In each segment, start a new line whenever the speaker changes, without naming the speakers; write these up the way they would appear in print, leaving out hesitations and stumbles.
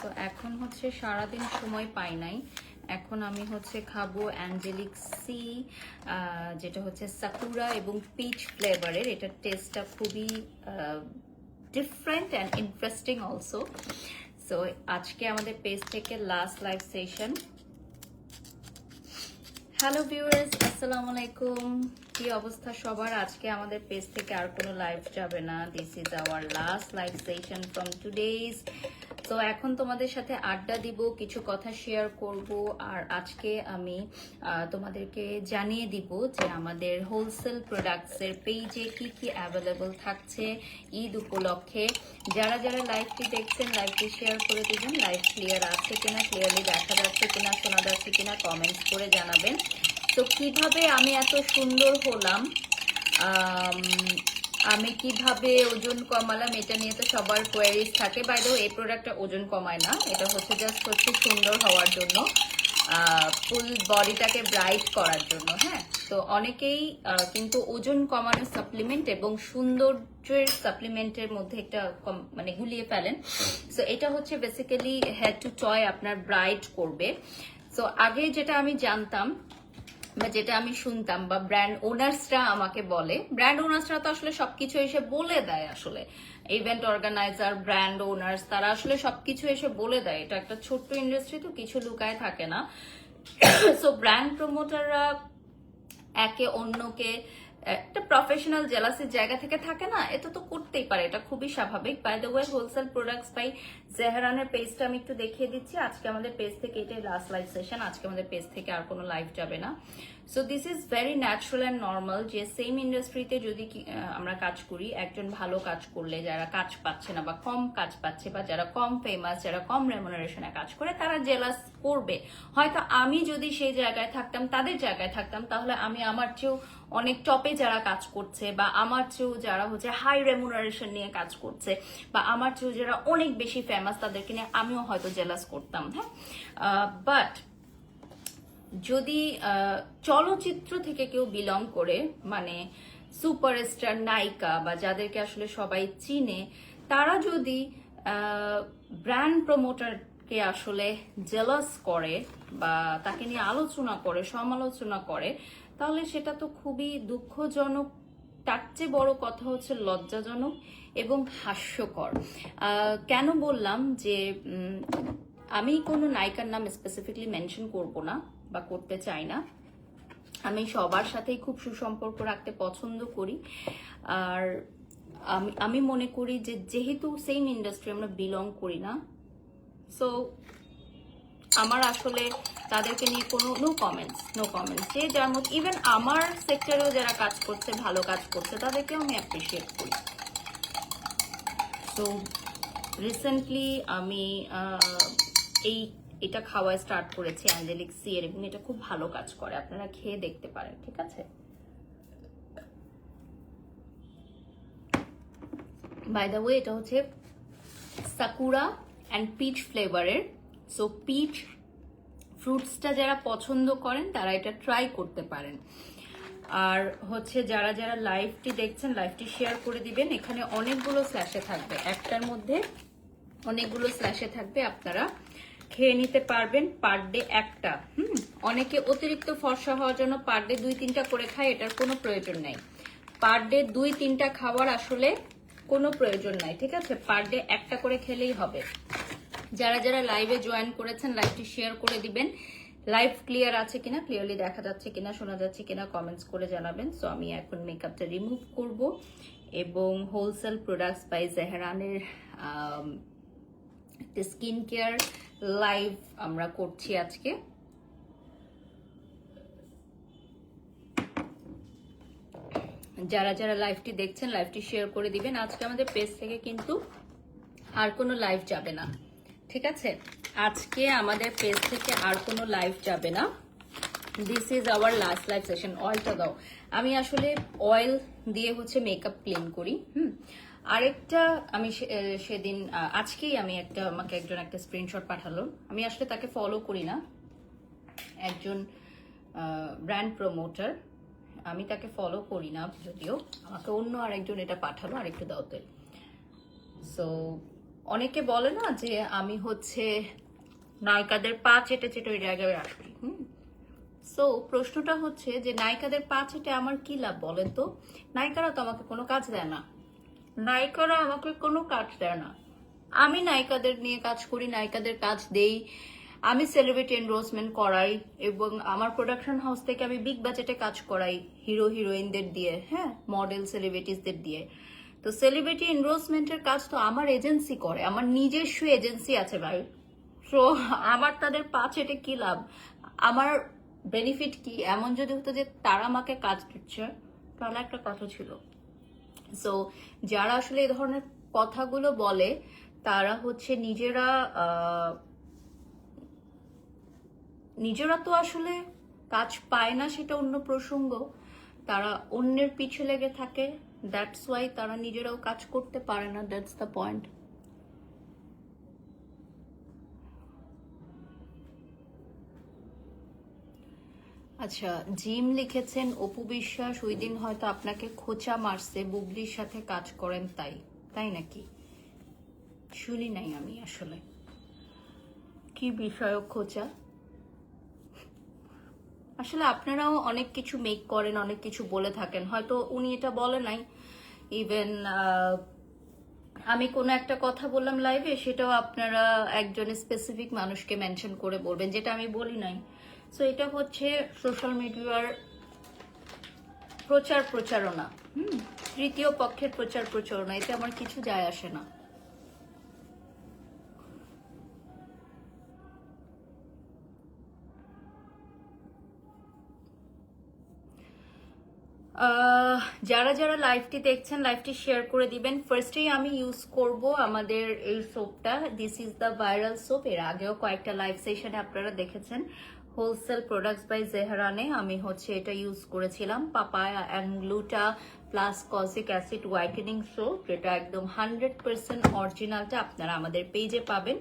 So এখন হচ্ছে সারাদিন সময় পাই নাই। এখন আমি হচ্ছে খাবো অ্যাঞ্জেলিক সি, যেটা হচ্ছে সাকুরা এবং পিচ ফ্লেভারের। এটার টেস্টটা খুবই different and interesting also. So আজকে আমাদের পেজ থেকে last live session. Hello viewers, আসসালামু আলাইকুম। কি অবস্থা সবার? আজকে আমাদের পেজ থেকে আর কোনো লাইভ যাবে না। This is our last live session from today's. তো এখন তোমাদের সাথে আড্ডা দিব, কিছু কথা শেয়ার করব। আর আজকে আমি তোমাদেরকে জানিয়ে দিব যে আমাদের হোলসেল প্রোডাক্টসের পেজে কি কি অ্যাভেলেবল থাকছে ঈদ উপলক্ষে। যারা যারা লাইভটি দেখছেন লাইভটি শেয়ার করে দিবেন। লাইভ ক্লিয়ার আছে কিনা, ক্লিয়ারলি দেখা যাচ্ছে কিনা, শোনা যাচ্ছে কিনা কমেন্টস করে জানাবেন। তো কিভাবে আমি এত সুন্দর হলাম, আমি কিভাবে ওজন কমালাম, এটা নিয়ে তো সবার কোয়ারিজ থাকে। বাই দ্য ওয়ে, এই প্রোডাক্টটা ওজন কমায় না, এটা হচ্ছে জাস্ট হচ্ছে সুন্দর হওয়ার জন্য, ফুল বডিটাকে ব্রাইট করার জন্য। হ্যাঁ, তো অনেকেই কিন্তু ওজন কমানোর সাপ্লিমেন্ট এবং সৌন্দর্যের সাপ্লিমেন্টের মধ্যে একটা মানে গুলিয়ে ফেলেন। সো এটা হচ্ছে বেসিক্যালি হেড টু টয় আপনার ব্রাইট করবে। সো আগে যেটা আমি জানতাম বা যেটা আমি শুনতাম বা ব্র্যান্ড ওনার্সরা আমাকে বলে, ব্র্যান্ড ওনার্সরা তো আসলে সবকিছু এসে বলে দেয়। আসলে ইভেন্ট অর্গানাইজার, ব্র্যান্ড ওনার্স, তারা আসলে সবকিছু এসে বলে দেয়। এটা একটা ছোট্ট ইন্ডাস্ট্রি, তো কিছু লুকায় থাকে না। সো ব্র্যান্ড প্রমোটাররা একে অন্যকে একটা প্রফেশনাল জেলাসির জায়গা থেকে থাকে না, এটা তো করতেই পারে, এটা খুবই স্বাভাবিক। By the way, wholesale products by জেহরানের পেজটা আমি একটু দেখিয়ে দিচ্ছি। আজকে আমাদের পেজ থেকে এটাই লাস্ট লাইভ সেশন। আজকে আমাদের পেজ থেকে আর কোনো লাইভ যাবে না। So this is very natural and normal যে সেম ইন্ডাস্ট্রিতে যদি আমরা কাজ করি, একজন ভালো কাজ করলে যারা কাজ পাচ্ছে না বা কম কাজ পাচ্ছে, বা যারা কম ফেমাস, যারা কম রেমুনারেশনে কাজ করে, তারা জেলাস করবে। হয়তো আমি যদি সেই জায়গায় থাকতাম, তাদের জায়গায় থাকতাম, তাহলে আমি আমার চেয়েও অনেক টপে যারা কাজ করছে, বা আমার চেয়েও যারা হচ্ছে হাই রেমুনারেশন নিয়ে কাজ করছে, বা আমার চেয়েও যারা অনেক বেশি ফেমাস, তাদেরকে নিয়ে আমিও হয়তো জেলাস করতাম। হ্যাঁ, বাট যদি চলচ্চিত্র থেকে কেউ বিলং করে, মানে সুপারস্টার, নায়িকা, বা যাদেরকে আসলে সবাই চিনে, তারা যদি ব্র্যান্ড প্রমোটারকে আসলে জেলাস করে বা তাকে নিয়ে আলোচনা করে, সমালোচনা করে, তাহলে সেটা তো খুবই দুঃখজনক। তার চেয়ে বড় কথা হচ্ছে লজ্জাজনক এবং হাস্যকর। কেন বললাম যে আমি কোনো নায়িকার নাম স্পেসিফিকলি মেনশন করব না বা করতে চাই না। আমি সবার সাথেই খুব সুসম্পর্ক রাখতে পছন্দ করি। আর আমি মনে করি যে যেহেতু সেম ইন্ডাস্ট্রি আমরা বিলং করি না, সো আমার আসলে তাদেরকে নিয়ে কোনো নো কমেন্টস। যে যেমন ইভেন আমার সেক্টরেও যারা কাজ করছে, ভালো কাজ করছে, তাদেরকেও আমি অ্যাপ্রিসিয়েট করি। তো রিসেন্টলি আমি এটা খাওয়া স্টার্ট করেছি অ্যাঞ্জেলিক সি এর, এবং এটা খুব ভালো কাজ করে, আপনারা খেয়ে দেখতে পারেন। ঠিক আছে, বাই দ্য ওয়ে, এটা হচ্ছে সাকুরা অ্যান্ড পিচ ফ্লেভারের। সো পিচ ফ্রুটসটা যারা পছন্দ করেন তারা এটা ট্রাই করতে পারেন। আর হচ্ছে যারা যারা লাইভটি দেখছেন লাইভটি শেয়ার করে দিবেন। এখানে অনেকগুলো স্ল্যাশে থাকবে, একটার মধ্যে অনেকগুলো স্ল্যাশে থাকবে, আপনারা খেয়ে নিতে পারবেন পার ডে একটা। অনেকে অতিরিক্ত ফর্সা হওয়ার জন্য পার ডে 2-3টা করে খায়, এটার কোনো প্রয়োজন নাই। পার ডে 2-3টা খাওয়ার আসলে কোনো প্রয়োজন নাই। ঠিক আছে, পার ডে একটা করে খেলেই হবে। যারা যারা লাইভে জয়েন করেছেন লাইভটি শেয়ার করে দিবেন। লাইভ ক্লিয়ার আছে কিনা, ক্লিয়ারলি দেখা যাচ্ছে কিনা, শোনা যাচ্ছে কিনা কমেন্টস করে জানাবেন। সো আমি এখন মেকআপটা রিমুভ করব এবং হোলসেল প্রোডাক্টস বাই জেহরানের একটা স্কিন কেয়ার লাইভ আমরা করছি আজকে। যারা যারা লাইভটি দেখছেন লাইভটি শেয়ার করে দিবেন। আজকে আমাদের পেজ থেকে কিন্তু আর কোনো লাইভ যাবে না। ঠিক আছে, আজকে আমাদের পেজ থেকে আর কোনো লাইভ যাবে না। This is our last live session. অয়েলটা দাও। আমি আসলে অয়েল দিয়ে হচ্ছে মেকআপ ক্লিন করি। আরেকটা আমি সেদিন আজকেই আমি আমাকে একজন একটা স্ক্রিনশট পাঠালো। আমি আসলে তাকে ফলো করি না, একজন ব্র্যান্ড প্রমোটার, আমি তাকে ফলো করি না যদিও, আমাকে অন্য আরেকজন এটা পাঠালো। আরেকটু দাও তো। সো অনেকে বলে না যে আমি হচ্ছে নায়িকাদের পা চেটে চেটে ওই জায়গায় আসি। সো প্রশ্নটা হচ্ছে যে নায়িকাদের পা চেটে আমার কি লাভ বলেন তো? নায়িকারা তো আমাকে কোনো কাজ দেয় না, নায়িকারা আমাকে কোনো কাজ দেয় না। আমি নায়িকাদের নিয়ে কাজ করি, নায়িকাদের কাজ দেই, আমি সেলিব্রিটি এনরোলমেন্ট করাই, এবং আমার প্রোডাকশন হাউস থেকে আমি বিগ বাজেটে কাজ করাই হিরো হিরোইনদের দিয়ে, হ্যাঁ, মডেল সেলিব্রিটিসদের দিয়ে। তো সেলিব্রিটি এনরোলমেন্টের কাজ তো আমার এজেন্সি করে, আমার নিজস্ব এজেন্সি আছে ভাই। সো আমার তাদের পা চেটে কি লাভ? আমার বেনিফিট কি? এমন যদি হতো যে তারা আমাকে কাজ দিচ্ছে তাহলে একটা কথা ছিল। সো যারা আসলে এই ধরনের কথাগুলো বলে তারা হচ্ছে নিজেরা তো আসলে কাজ পায় না, সেটা অন্য প্রসঙ্গ। তারা অন্যের পিছে লেগে থাকে, দ্যাটস ওয়াই তারা নিজেরাও কাজ করতে পারে না, দ্যাটস দ্য পয়েন্ট। আচ্ছা, জিম লিখেছেন অপু বিশ্বাস ওই দিন হয়তো আপনাকে খোঁচা মারছে, বুবলির সাথে কাজ করেন তাই, তাই নাকি? শুনি নাই আমি আসলে কি বিষয়ক খোঁচা। আসলে আপনারাও অনেক কিছু মেক করেন, অনেক কিছু বলে থাকেন, হয়তো উনি এটা বলে নাই। ইভেন আমি কোনো একটা কথা বললাম লাইভে, সেটাও আপনারা একজন স্পেসিফিক মানুষকে মেনশন করে বলবেন, যেটা আমি বলি নাই। সো এটা হচ্ছে সোশ্যাল মিডিয়ার প্রচারণা। তৃতীয় পক্ষের প্রচারণা, এতে আমার কিছু যায় আসে না। যারা যারা লাইভটি দেখছেন, লাইভটি শেয়ার করে দিবেন। ফার্স্টেই আমি ইউজ করব আমাদের এই সোপটা, this is the viral soap. এর আগেও কয়েকটা লাইভ সেশনে আপনারা দেখেছেন, হোলসেল প্রোডাক্টস বাই জেহরানে আমি হচ্ছে এটা ইউজ করেছিলাম, papaya and গ্লুটা plus kojic acid whitening soap, যেটা একদম 100% অরিজিনালটা আপনারা আমাদের পেজে পাবেন।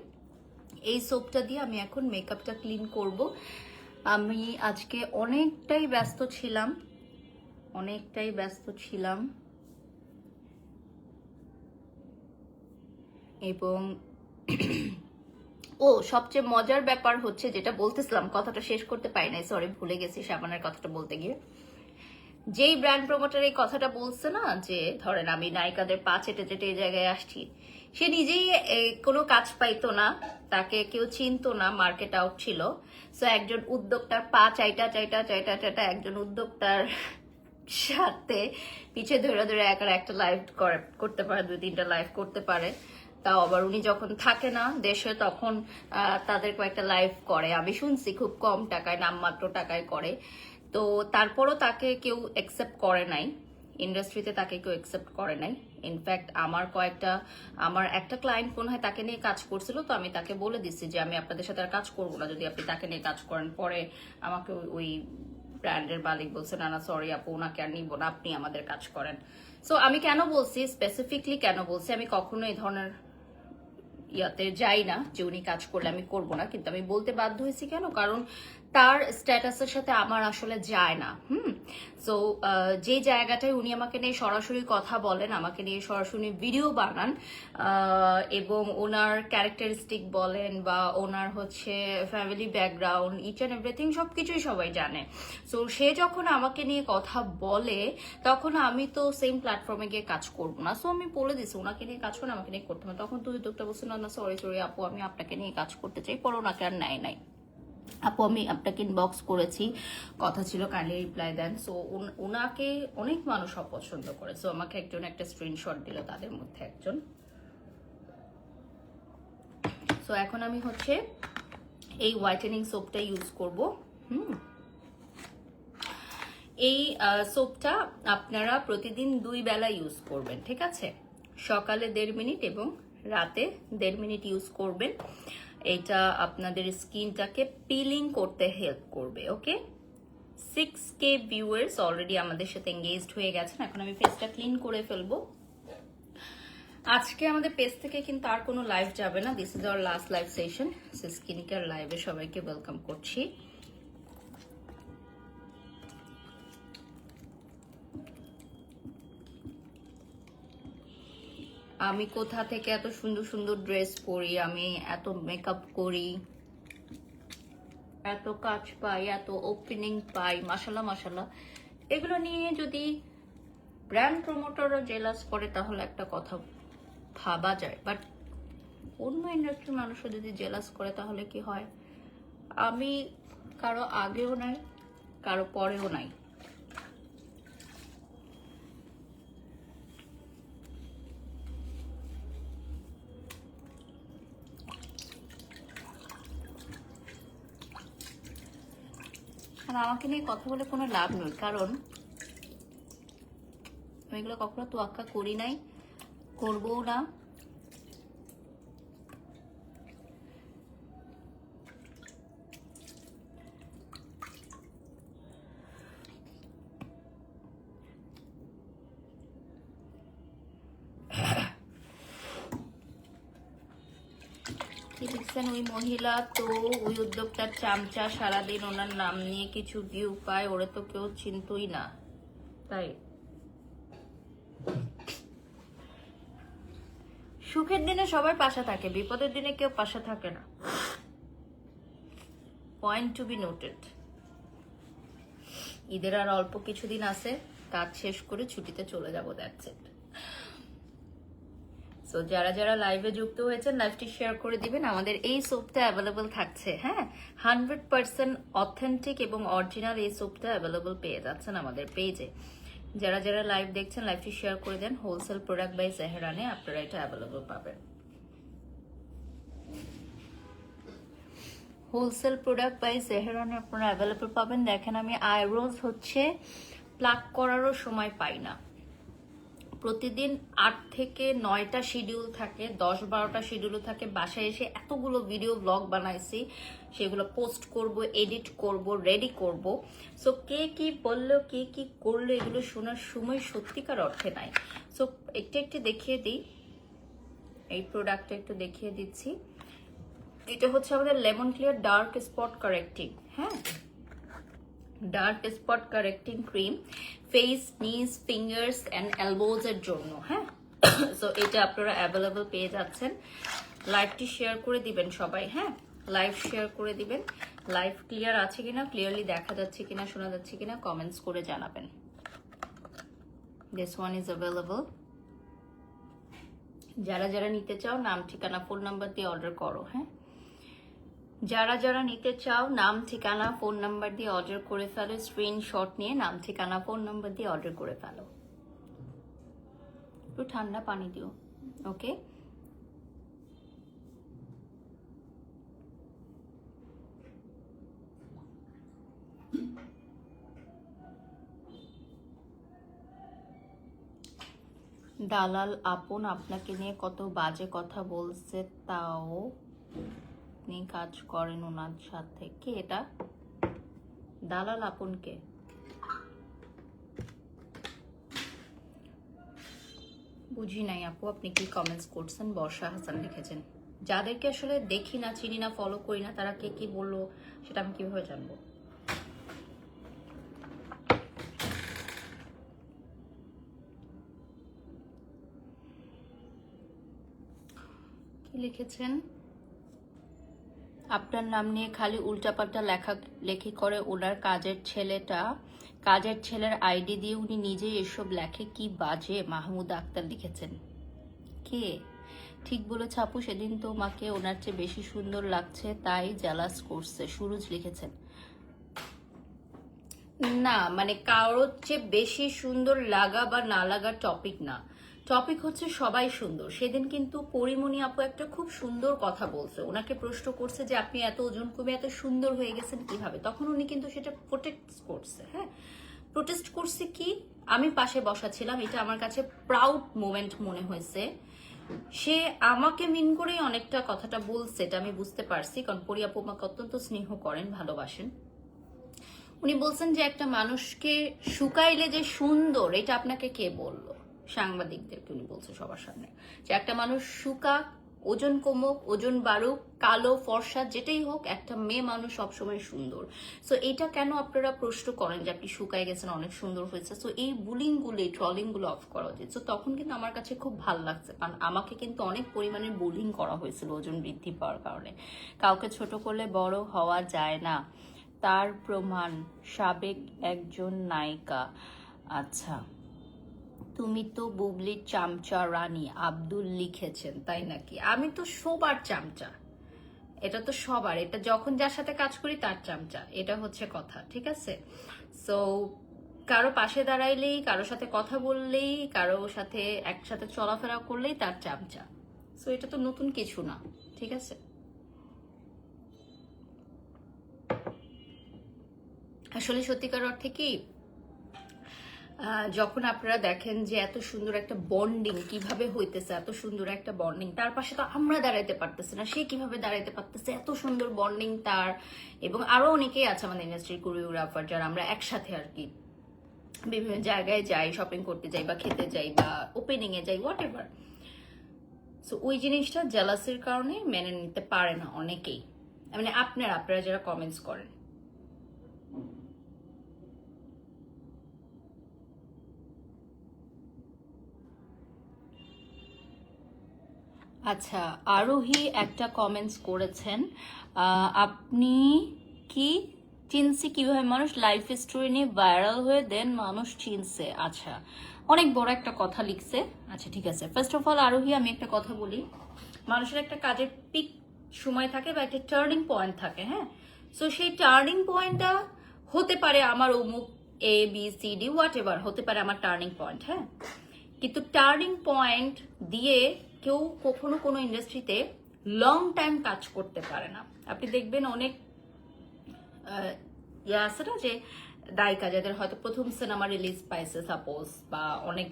এই সোপটা দিয়ে আমি এখন মেকআপটা ক্লিন করব। আমি আজকে অনেকটাই ব্যস্ত ছিলাম এবং ও সবচেয়ে মজার ব্যাপার হচ্ছে, যেটা বলতেছিলাম কথাটা শেষ করতে পারি নাই, সরি ভুলে গেছি সাবানের কথাটা বলতে গিয়ে। যেই ব্র্যান্ড প্রমোটার এই কথাটা বলছে না, যে ধরেন আমি নায়িকাদের পা চেটে চেটে এই জায়গায় আসছি, সে নিজেই কোনো কাজ পাইতো না, তাকে কেউ চিনতো না, মার্কেট আউট ছিল। সো একজন উদ্যোক্তার পা চাইটা চাইটা চাইটা চাইটা একজন উদ্যোক্তার সাথে পিছে ধরে ধরে একার একটা লাইভ করতে পারে, 2-3টা লাইভ করতে পারে। তাও আবার উনি যখন থাকে না দেশে, তখন তাদের কয়েকটা লাইভ করে, আমি শুনছি খুব কম টাকায়, নামমাত্র টাকায় করে। তো তারপরও তাকে কেউ অ্যাকসেপ্ট করে নাই, ইন্ডাস্ট্রিতে তাকে কেউ অ্যাকসেপ্ট করে নাই। ইনফ্যাক্ট আমার একটা ক্লায়েন্ট মনে হয় তাকে নিয়ে কাজ করছিল, তো আমি তাকে বলে দিচ্ছি যে আমি আপনাদের সাথে আর কাজ করবো না যদি আপনি তাকে নিয়ে কাজ করেন। পরে আমাকে ওই ব্র্যান্ডের মালিক বলছে, না না সরি আপু, ওনাকে আর নিব না, আপনি আমাদের কাজ করেন। সো আমি কেন বলছি, স্পেসিফিকলি কেন বলছি, আমি কখনো এই ধরনের ইয়াতে যাই না যে উনি কাজ করলে আমি করব না, কিন্তু আমি বলতে বাধ্য হয়েছি কেন, কারণ তার স্ট্যাটাসের সাথে আমার আসলে যায় না। সো যে জায়গাটায় উনি আমাকে নিয়ে সরাসরি কথা বলেন, আমাকে নিয়ে সরাসরি ভিডিও বানান, এবং ওনার ক্যারেক্টারিস্টিক বলেন বা ওনার হচ্ছে family background, each and everything সবকিছুই সবাই জানে। সো সে যখন আমাকে নিয়ে কথা বলে, তখন আমি তো সেম প্ল্যাটফর্মে গিয়ে কাজ করবো না। সো আমি বলে দিচ্ছি ওনাকে নিয়ে কাজ করেন, আমাকে নিয়ে করতে হবে। তখন তুই উদ্যোগটা বলছে, না না সরি আপু, আমি আপনাকে নিয়ে কাজ করতে চাই। পরে ওনাকে আর নাই। আপু আমি আপনাকে ইনবক্স করেছি, কথা ছিল কাইন্ডলি রিপ্লাই দেন। সো ওনাকে অনেক মানুষ অপছন্দ করে। সো আমাকে একজন একটা স্ক্রিনশট দিল, তাদের মধ্যে একজন। সো এখন আমি হচ্ছে এই হোয়াইটেনিং সোপটা ইউজ করব। এই সোপটা আপনারা প্রতিদিন 2 বেলা ইউজ করবেন, ঠিক আছে? সকালে 1.5 মিনিট এবং রাতে 1.5 মিনিট ইউজ করবেন। এটা আপনাদের স্কিনটাকে পিলিং করতে হেল্প করবে। ওকে, 6K ভিউয়ার্স অলরেডি আমাদের সাথে এঙ্গেজড হয়ে গেছেন। এখন আমি ফেসটা ক্লিন করে ফেলবো। আজকে আমাদের পেজ থেকে কিন্তু আর কোনো লাইভ যাবে না, this is our last live session. Skin care লাইভে সবাইকে ওয়েলকাম করছি। আমি কোথা থেকে এত সুন্দর সুন্দর ড্রেস পরি, আমি এত মেকআপ করি, এত কাজ পাই, এত ওপেনিং পাই, মাশাল্লাহ মাশাল্লাহ। এগুলো নিয়ে যদি ব্র্যান্ড প্রমোটাররা জেলাস করে তাহলে একটা কথা ভাবা যায়, বাট অন্য ইন্ডাস্ট্রির মানুষও যদি জেলাস করে তাহলে কি হয়? আমি কারো আগেও নাই, কারো পরেও নাই। আর আমাকে নিয়ে কথা বলে কোনো লাভ নেই, কারণ আমি এগুলো কখনো তোয়াক্কা করি নাই, করবও না। কি দেখছেন? ওই মহিলা তো, ওই উদ্যোক্তার চামচা, সারাদিন ওনার নাম নিয়ে কিছু ভিউ পায়, ওরা তো কেউ চিনতই না। তাই সুখের দিনে সবাই পাশে থাকে, বিপদের দিনে কেউ পাশে থাকে না। Point to be noted. ঈদের আর অল্প কিছুদিন আছে, কাজ শেষ করে ছুটিতে চলে যাবো, দ্যাটস ইট। সো যারা যারা লাইভে যুক্ত হয়েছেন লাইভটি শেয়ার করে দিবেন। আমাদের এই সোপটা অ্যাভেলেবল থাকছে, হ্যাঁ, 100% অথেন্টিক এবং অরিজিনাল এই সোপটা অ্যাভেলেবল পেয়ে যাচ্ছেন আমাদের পেজে। যারা যারা লাইভ দেখছেন লাইভটি শেয়ার করে দেন। হোলসেল প্রোডাক্ট বাই সেহরানে আপনারা এটা অ্যাভেলেবল পাবেন। হোলসেল প্রোডাক্ট বাই সেহরানে আপনারা অ্যাভেলেবল পাবেন। দেখেন আমি আইব্রোজ হচ্ছে প্লাক করারও সময় পাই না। প্রতিদিন 8 থেকে 9টা শিডিউল থাকে, 10-12টা শিডিউল থাকে। বাসায় এসে এতগুলো ভিডিও ব্লগ বানাইছি, সেগুলো পোস্ট করব, এডিট করব, রেডি করব। সো কে কি বললো, কে কি করলো, এগুলো শোনার সময় সত্যিকার অর্থে নাই। সো একটু দেখিয়ে দিই, এই প্রোডাক্টটা একটু দেখিয়ে দিচ্ছি। এটা হচ্ছে আমাদের lemon clear dark spot correcting, হ্যাঁ, dark spot correcting cream, face, knees, fingers and elbows এর জন্য, হ্যাঁ। সো এটা আপনারা অ্যাভেলেবল পেয়ে যাচ্ছেন। লাইভটি শেয়ার করে দিবেন সবাই, হ্যাঁ, লাইভ শেয়ার করে দিবেন। লাইভ ক্লিয়ার আছে কিনা, ক্লিয়ারলি দেখা যাচ্ছে কিনা, শোনা যাচ্ছে কিনা কমেন্টস করে জানাবেন। This one is available. যারা যারা নিতে চাও নাম ঠিকানা ফোন নাম্বার দিয়ে অর্ডার করো, হ্যাঁ। যারা যারা নিতে চাও নাম ঠিকানা ফোন নাম্বার দিয়ে অর্ডার করে ফেলো। স্ক্রিনশট নিয়ে নাম ঠিকানা ফোন নাম্বার দিয়ে অর্ডার করে ফেলো। একটু ঠান্ডা পানি দিও, ওকে। দালাল আপন আপনাকে নিয়ে কত বাজে কথা বলছে, তাও আপনি কাজ করেন ওনার সাথে। কে এটা? দালাল আপনকে? বুঝি নাই আপু, আপনি কি কমেন্টস করছেন? বর্ষা হাসান লিখেছেন। যাদেরকে আসলে দেখি না, চিনি না, ফলো করি না, তারা কে কি বললো সেটা আমি কিভাবে জানবো? কি লিখেছেন? আপনার নাম নিয়ে খালি উল্টাপাল্টা লেখি করে ওনার কাজের ছেলের আইডি দিয়ে উনি নিজেই এসব লেখে, কি বাজে। মাহমুদ আক্তার লিখেছেন। কে? ঠিক বলেছে আপু, সেদিন তো মাকে ওনার চেয়ে বেশি সুন্দর লাগছে তাই জেলাস করছে, সুরজ লিখেছেন। না মানে কারোর চেয়ে বেশি সুন্দর লাগা বা না লাগার টপিক না, টপিক হচ্ছে সবাই সুন্দর। সেদিন কিন্তু পরিমণি আপু একটা খুব সুন্দর কথা বলছে, ওনাকে প্রশ্ন করছে যে আপনি এত ওজন কমে এত সুন্দর হয়ে গেছেন কিভাবে, তখন উনি কিন্তু সেটা প্রোটেক্ট করছে, হ্যাঁ, প্রোটেস্ট করছে। কি আমি পাশে বসা ছিলাম, এটা আমার কাছে প্রাউড মোমেন্ট মনে হয়েছে। সে আমাকে মিন করেই অনেকটা কথাটা বলছে, এটা আমি বুঝতে পারছি, কারণ পরি আপু আমাকে অত্যন্ত স্নেহ করেন, ভালোবাসেন। উনি বলছেন যে একটা মানুষকে শুকাইলে যে সুন্দর, এটা আপনাকে কে বললো? সাংবাদিকদেরকে উনি বলছে সবার সামনে যে একটা মানুষ শুকাক, ওজন কমুক, ওজন বাড়ুক, কালো ফর্সা যেটাই হোক, একটা মেয়ে মানুষ সবসময় সুন্দর। সো এটা কেন আপনারা প্রশ্ন করেন যে আপনি শুকায় গেছেন, অনেক সুন্দর হয়েছে। সো এই বুলিংগুলো, এই ট্রলিংগুলো অফ করা উচিত। সো তখন কিন্তু আমার কাছে খুব ভালো লাগছে, কারণ আমাকে কিন্তু অনেক পরিমাণে বুলিং করা হয়েছিল ওজন বৃদ্ধি পাওয়ার কারণে। কাউকে ছোট করলে বড় হওয়া যায় না, তার প্রমাণ সাবেক একজন নায়িকা। আচ্ছা, তুমি তো বুবলির চামচা রানী, আব্দুল লিখেছেন, তাই নাকি? আমি তো সবার চামচা, এটা তো সবার, এটা যখন যার সাথে কাজ করি তার চামচা, এটা হচ্ছে কথা, ঠিক আছে? সো কারো পাশে দাঁড়াইলেই, কারো সাথে কথা বললেই, কারো সাথে একসাথে চলাফেরা করলেই তার চামচা। সো এটা তো নতুন কিছু না, ঠিক আছে? আসলে সত্যিকার অর্থে কি, যখন আপনারা দেখেন যে এত সুন্দর একটা বন্ডিং কিভাবে হইতেছে, এত সুন্দর একটা বন্ডিং, তার পাশে তো আমরা দাঁড়াইতে পারতেছি না, সে কিভাবে দাঁড়াইতে পারতেছে, এত সুন্দর বন্ডিং তার এবং আরো অনেকেই আছে আমাদের ইন্ডাস্ট্রির কোরিওগ্রাফার, যারা আমরা একসাথে আর কি বিভিন্ন জায়গায় যাই, শপিং করতে যাই বা খেতে যাই বা ওপেনিং এ যাই, হোয়াট এভার। সো ওই জিনিসটা জেলাসির কারণে মেনে নিতে পারে না অনেকেই, মানে আপনারা যারা কমেন্টস করেন। আচ্ছা, আরোহী একটা কমেন্টস করেছেন, আপনি কি চিনছি কিভাবে মানুষ লাইফ স্টোরি নিয়ে ভাইরাল হয়ে দেন মানুষ চিনছে। আচ্ছা, অনেক বড় একটা কথা লিখছে। আচ্ছা ঠিক আছে, ফার্স্ট অফ অল আরোহী, আমি একটা কথা বলি, মানুষের একটা কাজের পিক সময় থাকে বা একটা টার্নিং পয়েন্ট থাকে, হ্যাঁ? সো সেই টার্নিং পয়েন্টটা হতে পারে আমার অমুক ABCD হোয়াট এভার, হতে পারে আমার টার্নিং পয়েন্ট, হ্যাঁ? কিন্তু টার্নিং পয়েন্ট দিয়ে কেউ কখনো কোনো ইন্ডাস্ট্রিতে লং টাইম কাজ করতে পারে না। আপনি দেখবেন অনেক ইয়ে আছে না, যে গায়িকা যাদের হয়তো প্রথম সিনেমা রিলিজ পাইছে সাপোজ, বা অনেক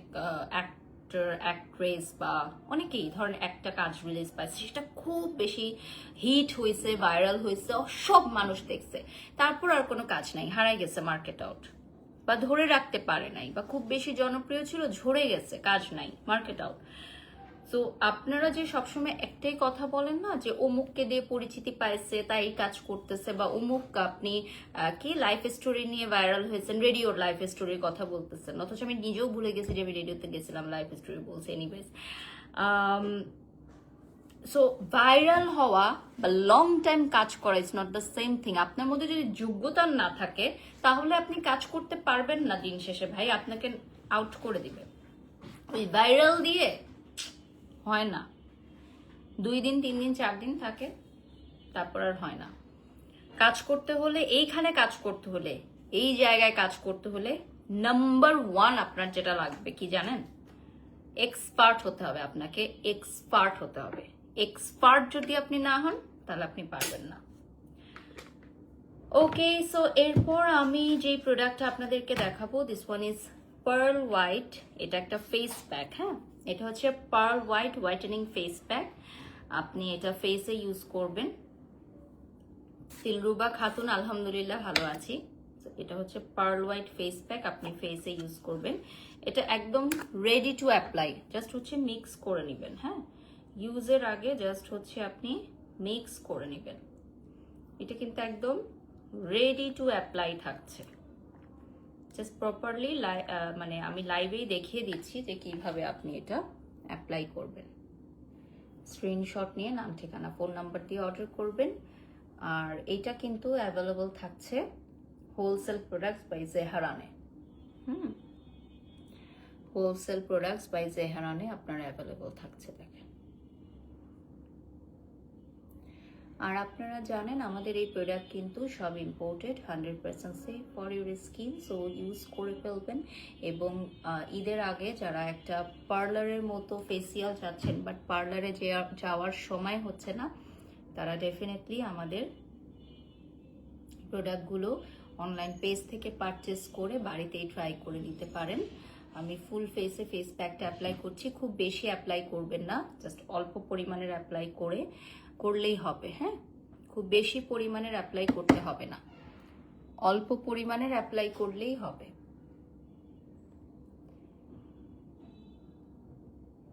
অ্যাক্টর অ্যাক্ট্রেস বা অনেকেই ধরেন একটা কাজ রিলিজ পাইছে, সেটা খুব বেশি হিট হয়েছে, ভাইরাল হয়েছে, সব মানুষ দেখছে, তারপর আর কোনো কাজ নাই, হারাই গেছে মার্কেট আউট, বা ধরে রাখতে পারে নাই, বা খুব বেশি জনপ্রিয় ছিল, ঝরে গেছে, কাজ নাই, মার্কেট আউট। তো আপনারা যে সবসময় একটাই কথা বলেন না, যে অমুককে দিয়ে পরিচিতি পাইছে তাই কাজ করতেছে, বা অমুক আপনি কি লাইফ স্টোরি নিয়ে ভাইরাল হয়েছেন, রেডিওর লাইফ স্টোরির কথা বলতেছেন, অথচ আমি নিজেও ভুলে গেছি যে আমি রেডিওতে গেছিলাম, লাইফ স্টোরি বলছি। এনিওয়েজ, সো ভাইরাল হওয়া বা লং টাইম কাজ করা is not the same thing. আপনার মধ্যে যদি যোগ্যতা না থাকে তাহলে আপনি কাজ করতে পারবেন না, দিন শেষে ভাই আপনাকে আউট করে দিবে। ওই ভাইরাল দিয়ে হয় না, 2 দিন 3 দিন 4 দিন থাকে, তারপর আর হয় না। কাজ করতে হলে, এইখানে কাজ করতে হলে, এই জায়গায় কাজ করতে হলে নাম্বার 1 আপনার যেটা লাগবে কি জানেন? এক্সপার্ট হতে হবে, আপনাকে এক্সপার্ট হতে হবে। এক্সপার্ট যদি আপনি না হন তাহলে আপনি পারবেন না। ওকে, সো এরপর আমি যে প্রোডাক্টটা আপনাদেরকে দেখাবো, this one is pearl white. এটা একটা ফেস প্যাক, হ্যাঁ, এটা হচ্ছে pearl white whitening face pack. আপনি এটা ফেসে ইউজ করবেন। দিলরুবা খাতুন, আলহামদুলিল্লাহ ভালো আছি। এটা হচ্ছে পার্ল হোয়াইট ফেস প্যাক, আপনি ফেসে ইউজ করবেন। এটা একদম রেডি টু অ্যাপ্লাই, জাস্ট হচ্ছে মিক্স করে নেবেন, হ্যাঁ? ইউজের আগে জাস্ট হচ্ছে আপনি মিক্স করে নেবেন। এটা কিন্তু একদম রেডি টু অ্যাপ্লাই থাকছে। জাস্ট প্রপারলি মানে আমি লাইভেই দেখিয়ে দিচ্ছি যে কিভাবে আপনি এটা অ্যাপ্লাই করবেন। স্ক্রিনশট নিয়ে নাম, ঠিকানা, ফোন নাম্বার দিয়ে অর্ডার করবেন। আর এটা কিন্তু অ্যাভেলেবল থাকছে হোলসেল প্রোডাক্টস বাই জেহারানে। হোলসেল প্রোডাক্টস বাই জেহারানে আপনার অ্যাভেলেবল থাকছে, দেখেন। আর আপনারা জানেন আমাদের এই প্রোডাক্ট কিন্তু সব imported, 100% safe for your skin. So use করে ফেলবেন। এবং ঈদের আগে যারা একটা পার্লারের মতো ফেসিয়াল চাচ্ছেন বাট পার্লারে যাওয়ার সময় হচ্ছে না, তারা ডেফিনেটলি আমাদের প্রোডাক্টগুলো অনলাইন পেজ থেকে পারচেস করে বাড়িতেই ট্রাই করে নিতে পারেন। আমি ফুল ফেসে ফেস প্যাকটা অ্যাপ্লাই করছি, খুব বেশি অ্যাপ্লাই করবেন না, জাস্ট অল্প পরিমাণের অ্যাপ্লাই করলেই হবে, হ্যাঁ? খুব বেশি পরিমাণের অ্যাপ্লাই করতে হবে না, অল্প পরিমাণের অ্যাপ্লাই করলেই হবে।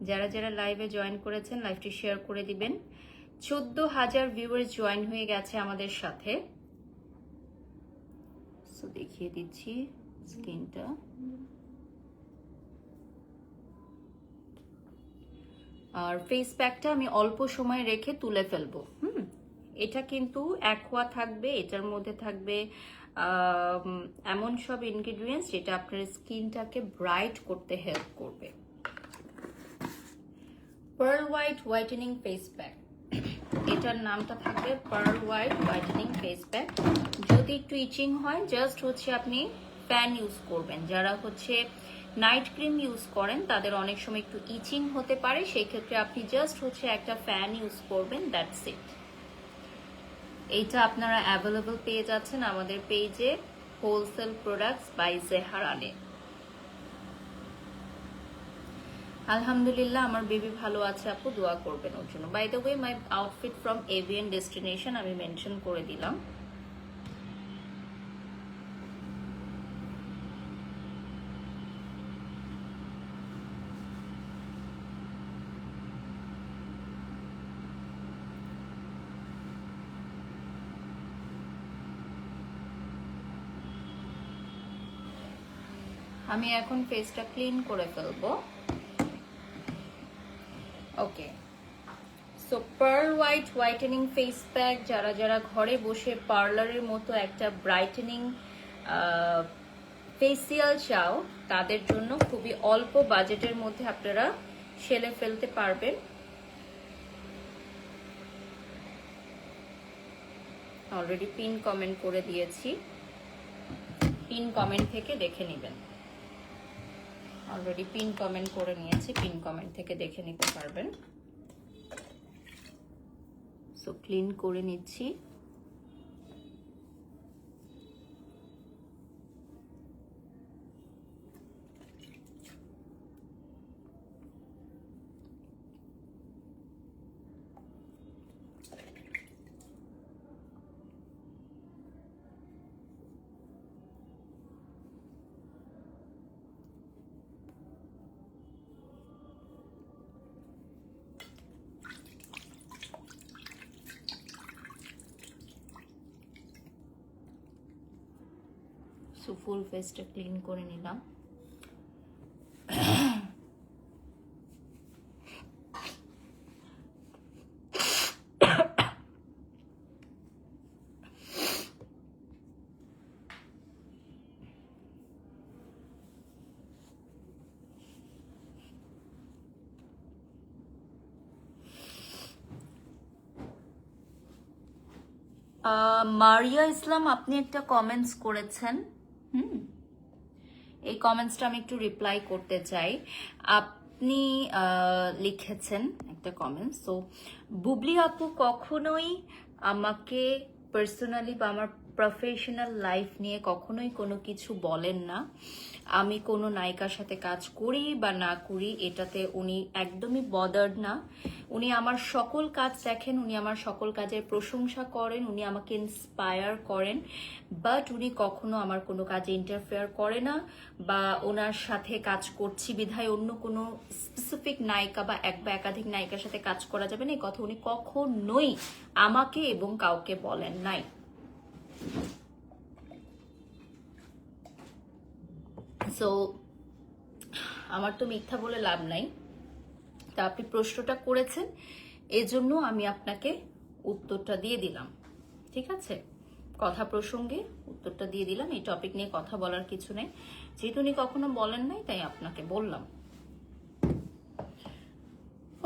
যারা যারা লাইভে জয়েন করেছেন লাইভটি শেয়ার করে দিবেন। 14,000 ভিউয়ার্স জয়েন হয়ে গেছে আমাদের সাথে। সো দেখিয়ে দিচ্ছি স্ক্রিনটা। আর ফেস প্যাকটা আমি অল্প সময় রেখে তুলে ফেলবো। এটা কিন্তু অ্যাকোয়া থাকবে, এটার মধ্যে থাকবে এমন সব ইনগ্রিডিয়েন্টস যেটা আপনার স্কিনটাকে ব্রাইট করতে হেল্প করবে। Pearl white whitening face pack, এটার নামটা থাকবে pearl white whitening face pack. যদি একটু ইচিং হয় জাস্ট হচ্ছে আপনি ফ্যান ইউজ করবেন। যারা হচ্ছে নাইট ক্রিম ইউজ করেন তাদের অনেক সময় একটু ইচিং হতে পারে, সেই ক্ষেত্রে আপনি জাস্ট হচ্ছে একটা ফ্যান ইউজ করবেন, দ্যাটস ইট। এইটা আপনারা অ্যাভেলেবল পেয়ে যাচ্ছেন আমাদের পেজে হোলসেল প্রোডাক্টস বাই জেহারানে। আলহামদুলিল্লাহ আমার বেবি ভালো আছে আপু, দোয়া করবেন ওর জন্য। By the way my outfit from Avian destination আমি মেনশন করে দিলাম। আমি এখন ফেসটা ক্লিন করে ফেলবো। Okay, so pearl white whitening face pack যারা যারা ঘরে বসে পার্লারের মতো একটা ব্রাইটেনিং ফেসিয়াল চাও তাদের জন্য খুবই অল্প বাজেটের মধ্যে আপনারা সেলে ফেলতে পারবেন। অলরেডি পিন কমেন্ট করে দিয়েছি, পিন কমেন্ট থেকে দেখে নেবেন। অলরেডি পিন কমেন্ট করে নিয়েছি, পিন কমেন্ট থেকে দেখে নিতে পারবেন। সো ক্লিন করে নিচ্ছি। সো ফুল ফেসটা ক্লিন করে নিলাম। মারিয়া ইসলাম আপনি একটা কমেন্টস করেছেন, এই কমেন্টসটা আমি একটু রিপ্লাই করতে চাই। আপনি লিখেছেন একটা কমেন্টস, সো বুবলি আপু কখনোই আমাকে পার্সোনালি বা আমার প্রফেশনাল লাইফ নিয়ে কখনোই কোনো কিছু বলেন না। আমি কোনো নায়িকার সাথে কাজ করি বা না করি এটাতে উনি একদমই বদার্ড না। উনি আমার সকল কাজ দেখেন, উনি আমার সকল কাজের প্রশংসা করেন, উনি আমাকে ইন্সপায়ার করেন, বাট উনি কখনো আমার কোনো কাজে ইন্টারফেয়ার করে না বা ওনার সাথে কাজ করছি বিধায় অন্য কোনো স্পেসিফিক নায়িকা বা এক বা একাধিক নায়িকার সাথে কাজ করা যাবে না, এই কথা উনি কখনোই আমাকে এবং কাউকে বলেন নাই। সো আমার তো মিথ্যা বলে লাভ নাই। তা আপনি প্রশ্নটা করেছেন এজন্য আমি আপনাকে উত্তরটা দিয়ে দিলাম, ঠিক আছে? কথা প্রসঙ্গে উত্তরটা দিয়ে দিলাম, এই টপিক নিয়ে কথা বলার কিছু নেই, যেহেতু উনি কখনো বলেন নাই তাই আপনাকে বললাম।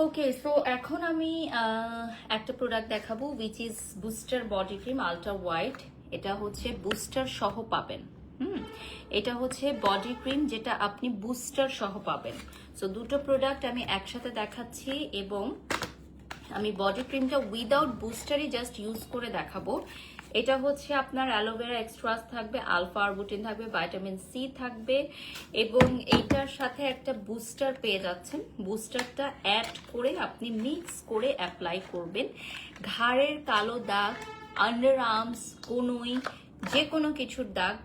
ওকে, সো এখন আমি একটা প্রোডাক্ট দেখাবো which is booster body cream ultra white. এটা হচ্ছে বুস্টার সহ পাবেন। এটা হচ্ছে বডি ক্রিম যেটা আপনি বুস্টার সহ পাবেন। সো দুটো প্রোডাক্ট আমি একসাথে দেখাচ্ছি এবং আমি বডি ক্রিমটা উইদাউট বুস্টারই জাস্ট ইউজ করে দেখাবো। এটা হচ্ছে আপনার অ্যালোভেরা এক্সট্রাস থাকবে, আলফা আরবুটিন থাকবে, ভিটামিন সি থাকবে এবং এইটার সাথে একটা বুস্টার পেয়ে যাচ্ছেন। বুস্টারটা অ্যাড করে আপনি মিক্স করে অ্যাপ্লাই করবেন। ঘাড়ের কালো দাগ, আন্ডার আর্মস, কনুই, যে কোনো কিছুর দাগ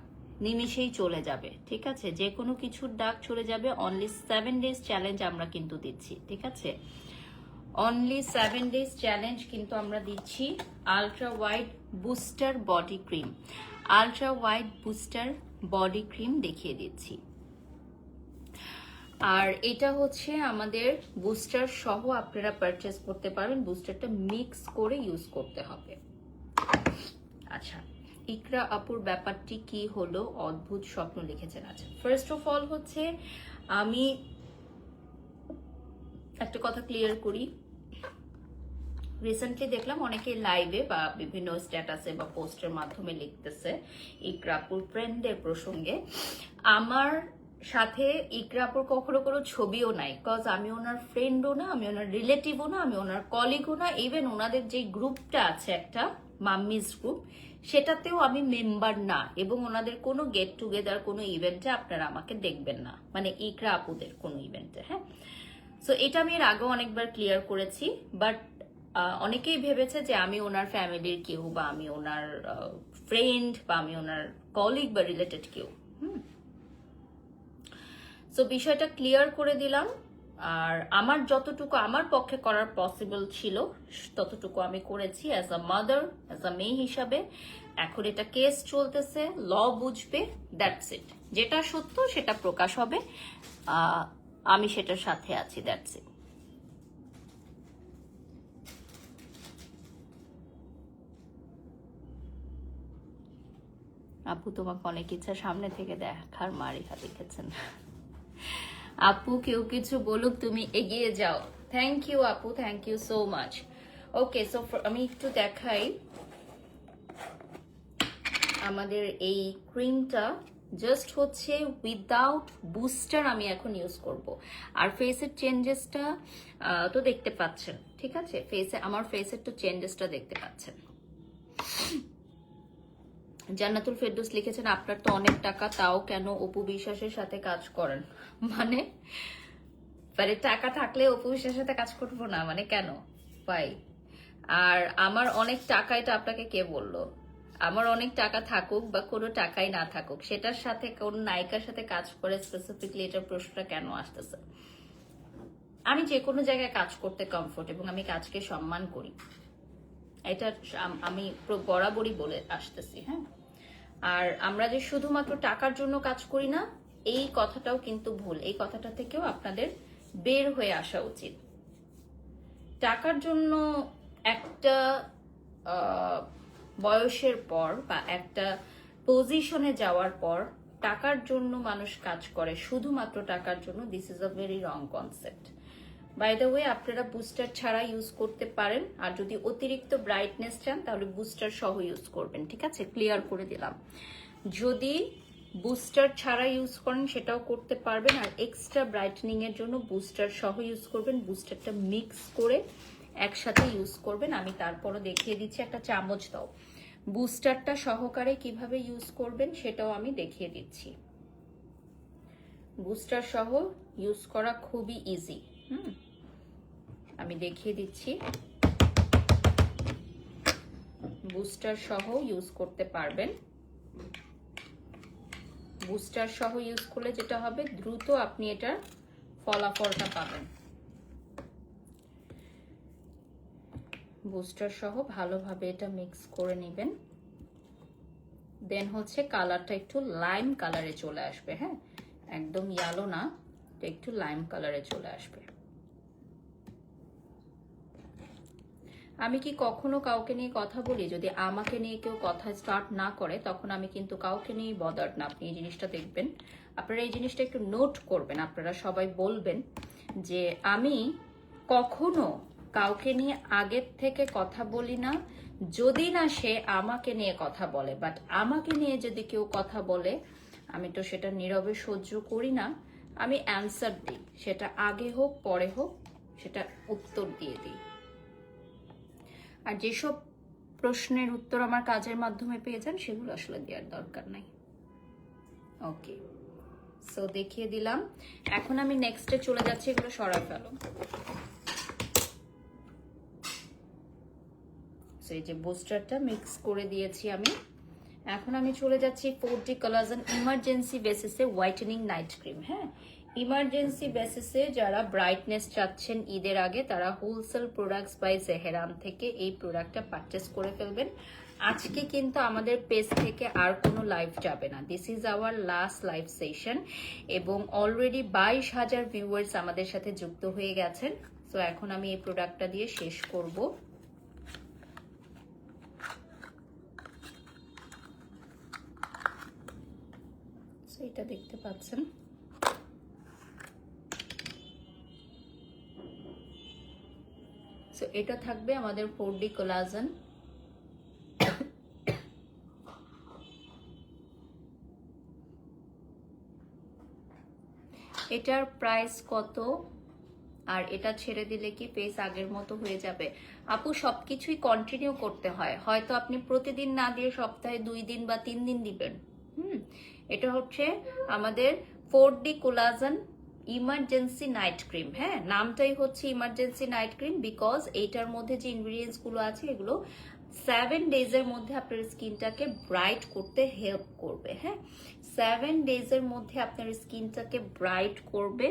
নিমিষেই চলে যাবে, ঠিক আছে? যে কোনো কিছুর দাগ চলে যাবে। অনলি 7 ডেজ চ্যালেঞ্জ আমরা কিন্তু দিচ্ছি, ঠিক আছে? অনলি 7 ডেজ চ্যালেঞ্জ কিন্তু আমরা দিচ্ছি। Ultra wide booster body cream, ultra wide booster body cream দেখিয়ে দিচ্ছি। আর এটা হচ্ছে আমাদের বুস্টার সহ আপনারা পারচেস করতে পারবেন। বুস্টারটা মিক্স করে ইউজ করতে হবে। আচ্ছা, ইকরা আপুর ব্যাপারটি কি হলো? অদ্ভুত স্বপ্ন লিখেছেন। আচ্ছা, ফার্স্ট অফ অল হচ্ছে আমি একটা কথা ক্লিয়ার করি। রিসেন্টলি দেখলাম অনেকে লাইভে বা বিভিন্ন স্ট্যাটাসে বা পোস্টের মাধ্যমে লিখতেছে ইকরা আপুর ফ্রেন্ডের প্রসঙ্গে। আমার সাথে ইকরা আপুর কখনো কোনো ছবিও নাই, বিকজ আমি ওনার ফ্রেন্ডও না, আমি ওনার রিলেটিভও না, আমি ওনার কলিগও না। ইভেন ওনাদের যে গ্রুপটা আছে একটা মাম্মিজ গ্রুপ, সেটাতেও আমি মেম্বার না। এবং ওনাদের কোনো গেট টুগেদার কোনো ইভেন্টে আপনারা আমাকে দেখবেন না, মানে ইকরা আপুদের কোনো ইভেন্টে। হ্যাঁ, সো এটা আমি এর আগেও অনেকবার ক্লিয়ার করেছি। বাট অনেকেই ভেবেছে যে আমি ওনার ফ্যামিলির কেউ, বা আমি ওনার ফ্রেন্ড, বা আমি ওনার কলিগ বা রিলেটেড কেউ। সো বিষয়টা ক্লিয়ার করে দিলাম। আর আমার যতটুকু আমার পক্ষে করার পসিবল ছিল ততটুকু আমি করেছি as a mother, as a মেয়ে হিসাবে। এখন এটা কেস চলতেছে, ল বুঝবে, দ্যাটস ইট। যেটা সত্য সেটা প্রকাশ হবে, আমি সেটার সাথে আছি, দ্যাটস ইট। আপু তোমাকে অনেক ইচ্ছা সামনে থেকে দেখার, মারিফা লিখেছেন। আপু কেউ কিছু বলুক, তুমি এগিয়ে যাও। থ্যাংক ইউ আপু, thank you so much. Okay, so আমি একটু দেখাই আমাদের এই ক্রিমটা। জাস্ট হচ্ছে উইদাউট বুস্টার আমি এখন ইউজ করব। আর ফেসের চেঞ্জেসটা তো দেখতে পাচ্ছেন, ঠিক আছে? আমার ফেসের তো চেঞ্জেসটা দেখতে পাচ্ছেন। জান্নাতুল ফেরদৌস লিখেছেন আপনার তো অনেক টাকা, তাও কেন অপু বিশ্বাসের সাথে কাজ করেন? মানে টাকা থাকলে অপু বিশ্বাসের সাথে কাজ করবো না, মানে কেন ভাই? আর আমার অনেক টাকা, এটা আপনাকে কে বললো? আমার অনেক টাকা থাকুক বা কোনো টাকাই না থাকুক, সেটার সাথে কোন নায়িকার সাথে কাজ করে স্পেসিফিকলি এটার প্রশ্নটা কেন আসতেছে? আমি যে কোনো জায়গায় কাজ করতে কমফোর্ট, এবং আমি কাজকে সম্মান করি, এটা আমি বরাবরই বলে আসতেছি। হ্যাঁ, আর আমরা যে শুধুমাত্র টাকার জন্য কাজ করি না, এই কথাটাও কিন্তু ভুল। এই কথাটা থেকেও আপনাদের বের হয়ে আসা উচিত। টাকার জন্য একটা বয়সের পর বা একটা পজিশনে যাওয়ার পর টাকার জন্য মানুষ কাজ করে, শুধুমাত্র টাকার জন্য, this is a very wrong concept. By the way, আপনারা বুস্টার ছাড়া ইউজ করতে পারেন। আর যদি অতিরিক্ত ব্রাইটনেস চান তাহলে বুস্টার সহ ইউজ করবেন, ঠিক আছে? ক্লিয়ার করে দিলাম। যদি বুস্টার ছাড়া ইউজ করেন সেটাও করতে পারবেন। আর এক্সট্রা ব্রাইটনিং এর জন্য বুস্টার সহ ইউজ করবেন। বুস্টারটা মিক্স করে একসাথে ইউজ করবেন। আমি তারপরও দেখিয়ে দিচ্ছি, একটা চামচ দাও। বুস্টারটা সহকারে কিভাবে ইউজ করবেন সেটাও আমি দেখিয়ে দিচ্ছি। বুস্টার সহ ইউজ করা খুবই ইজি। আমি দেখিয়ে দিচ্ছি। বুস্টার সহ ইউজ করতে পারবেন। বুস্টার সহ ইউজ করলে যেটা হবে, দ্রুত আপনি এটার ফলাফলটা পাবেন। বুস্টার সহ ভালোভাবে এটা মিক্স করে নেবেন। দেন হচ্ছে কালারটা একটু লাইম কালারে চলে আসবে। হ্যাঁ, একদম ইয়েলো না, একটু লাইম কালারে চলে আসবে। আমি কি কখনো কাউকে নিয়ে কথা বলি? যদি আমাকে নিয়ে কেউ কথা স্টার্ট না করে তখন আমি কিন্তু কাউকে নিয়ে বদার্ড না। আপনি এই জিনিসটা দেখবেন, আপনারা এই জিনিসটা একটু নোট করবেন। আপনারা সবাই বলবেন যে আমি কখনো কাউকে নিয়ে আগের থেকে কথা বলি না, যদি না সে আমাকে নিয়ে কথা বলে। বাট আমাকে নিয়ে যদি কেউ কথা বলে, আমি তো সেটা নীরবে সহ্য করি না, আমি অ্যান্সার দিই। সেটা আগে হোক পরে হোক, সেটা উত্তর দিয়ে দিই। আর যেসব প্রশ্নের উত্তর আমার কাজের মাধ্যমে পেয়ে যান, সেগুলো আসলে দেওয়ার দরকার নাই। ওকে, সো দেখিয়ে দিলাম। এখন আমি নেক্সটে চলে যাচ্ছি, এগুলো সরাই ফেলো। সো এই যে বুস্টারটা মিক্স করে দিয়েছি আমি, এখন আমি চলে যাচ্ছি 4D কোলাজেন ইমার্জেন্সি বেসিসে হোয়াইটেনিং নাইট ক্রিম। হ্যাঁ, ইমার্জেন্সি বেসিসে যারা ব্রাইটনেস চাচ্ছেন ঈদের আগে তারা হোলসেল প্রোডাক্টস বাই জেহরান থেকে এই প্রোডাক্টটা পারচেস করে ফেলবেন। আজকে কিন্তু আমাদের পেজ থেকে আর কোনো লাইভ যাবে না, this is our last live session এবং অলরেডি 22,000 ভিউয়ার্স আমাদের সাথে যুক্ত হয়ে গেছেন। সো এখন আমি এই প্রোডাক্টটা দিয়ে শেষ করব। এটা দেখতে পাচ্ছেন, সো এটা থাকবে আমাদের 4D কোলাজেন। এটার প্রাইস কত আর এটা ছেড়ে দিলে কি পেজ আগের মতো হয়ে যাবে? আপু সবকিছুই কন্টিনিউ করতে হয়, হয়তো আপনি প্রতিদিন না দিয়ে সপ্তাহে 2 দিন বা 3 দিন দিবেন। এটা হচ্ছে আমাদের 4D collagen emergency night cream. হ্যাঁ, নামটাই হচ্ছে ইমার্জেন্সি নাইট ক্রিম বিকজ এইটার মধ্যে যে ইনগ্রিডিয়েন্টস গুলো আছে এগুলো 7 ডেজের মধ্যে আপনার স্কিনটাকে ব্রাইট করতে হেল্প করবে। হ্যাঁ, 7 ডেজের মধ্যে আপনার স্কিনটাকে ব্রাইট করবে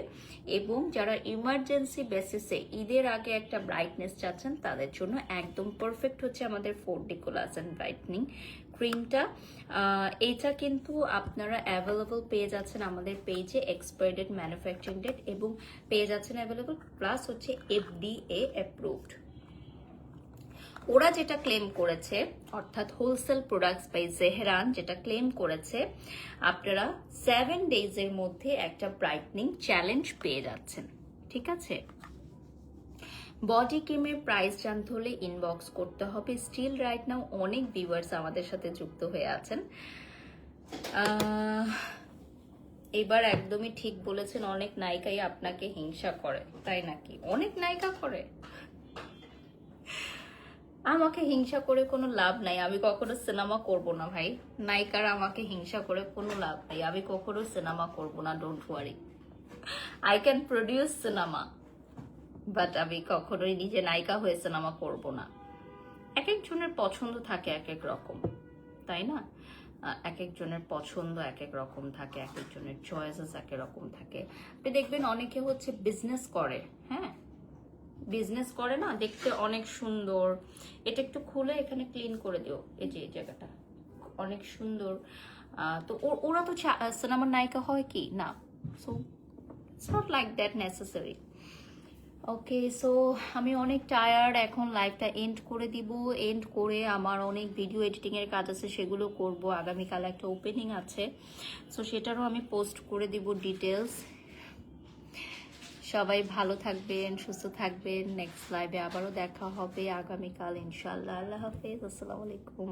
এবং যারা ইমার্জেন্সি বেসিসে ঈদের আগে একটা ব্রাইটনেস চাচ্ছেন তাদের জন্য একদম পারফেক্ট হচ্ছে আমাদের 4D কোলাজেন ব্রাইটনিং ক্রিমটা। এইটা কিন্তু আপনারা অ্যাভেলেবল পেয়ে যাচ্ছেন আমাদের পেজে, এক্সপায়ার্ড ম্যানুফ্যাকচারিং ডেট, এবং পেয়ে যাচ্ছেন অ্যাভেলেবল প্লাস হচ্ছে FDA অ্যাপ্রুভড। ওরা যেটা ক্লেম করেছে, অর্থাৎ হোলসেল প্রোডাক্টস বাই জেহরান যেটা ক্লেম করেছে, আপনারা 7 ডেজের মধ্যে একটা ব্রাইটনিং চ্যালেঞ্জ পেয়ে যাচ্ছেন। ঠিক আছে, বডি ক্রিমের প্রাইস জানতে হলে ইনবক্স করতে হবে। স্টিল রাইট নাও অনেক ভিউয়ার্স আমাদের সাথে যুক্ত হয়ে আছেন। এবার একদমই ঠিক বলেছেন, অনেক নায়িকাই আপনাকে হিংসা করে, তাই নাকি? অনেক নায়িকা করে? আমাকে হিংসা করে কোনো লাভ নাই, আমি কখনো সিনেমা করব না ভাই। নায়িকারা আমাকে হিংসা করে কোনো লাভ নাই, আমি কখনো সিনেমা করব না, don't worry. I can produce cinema, but আমি কখনোই নিজে নায়িকা হয়ে সিনেমা করব না। এক একজনের পছন্দ থাকে এক এক রকম, তাই না? এক একজনের পছন্দ এক এক রকম থাকে, এক একজনের চয়েসেস এক এক রকম থাকে। আপনি দেখবেন অনেকে হচ্ছে বিজনেস করে, হ্যাঁ বিজনেস করে না, দেখতে অনেক সুন্দর। এটা একটু খুলে এখানে ক্লিন করে দিও, এই যে এই জায়গাটা অনেক সুন্দর। তো ওরা তো সিনেমার নায়িকা হয় কি না? So it's not like that necessary. Okay, so আমি অনেক টায়ার্ড, এখন লাইভটা এন্ড করে দিব। এন্ড করে আমার অনেক ভিডিও এডিটিং এর কাজ আছে, সেগুলো করব। আগামীকাল একটা ওপেনিং আছে, সো সেটারও আমি পোস্ট করে দিব ডিটেলস। সবাই ভালো থাকবেন, সুস্থ থাকবেন। নেক্সট লাইভে আবারও দেখা হবে আগামীকাল ইনশাআল্লাহ। আল্লাহ হাফেজ, আসসালামু আলাইকুম।